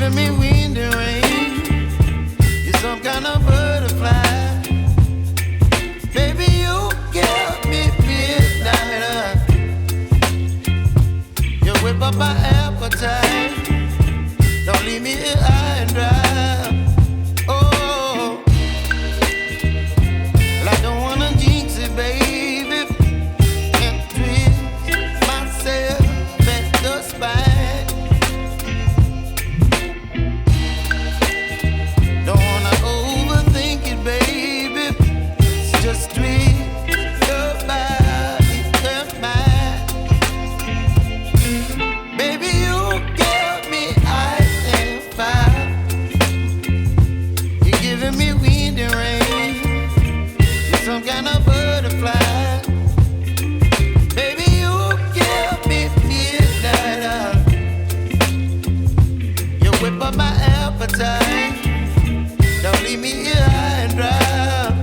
giving me wind and rain. You're some kind of butterfly. Baby, you give me midnight. You whip up my appetite. Don't leave me here high and dry. Oh, well, I don't wanna jinx it, baby, and twist myself at the spine. Don't wanna overthink it, baby. It's just twist your body and mine. Baby, you give me ice and fire. You're giving me wind and rain. You're some kind of butterfly. Baby, you give me midnight. You whip up my appetite. Don't leave me here high and dry.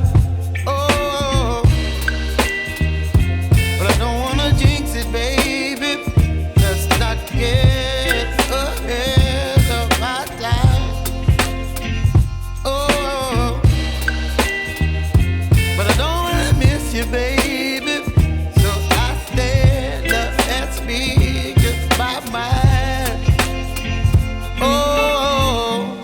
Oh, but I don't wanna jinx it, baby. Let's not get ahead of my time. Oh, but I don't wanna miss you, baby. So I stand up and speak my mind. Oh.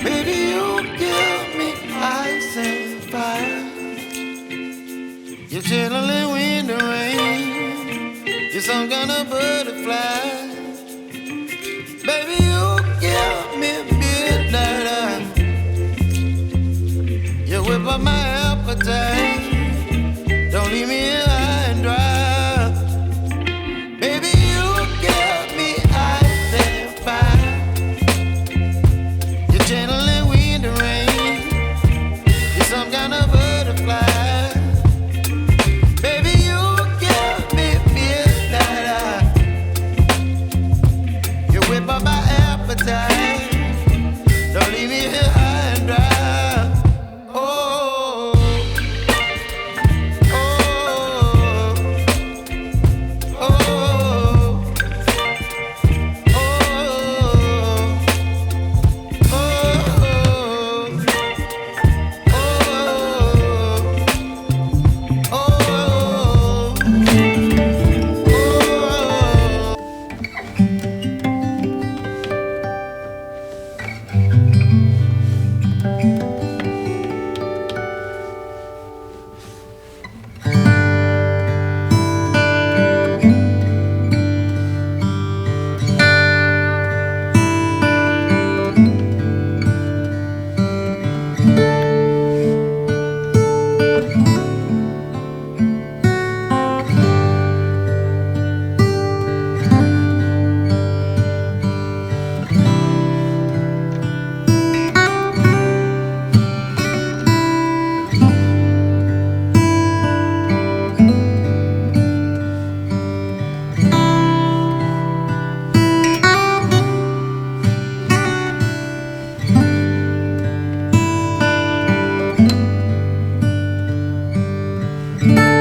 Baby, you give me ice and fire. You're chilling wind and rain. You're some kind of butterfly. Baby, you give me midnight. You whip up my appetite. Don't leave me here high and dry. Baby, you give me ice and fire. You're channeling wind and rain. You're some kind of butterfly. Baby, you give me midnight. You whip up my appetite. Don't leave me here high and dry. Oh, oh, oh, oh, Bye.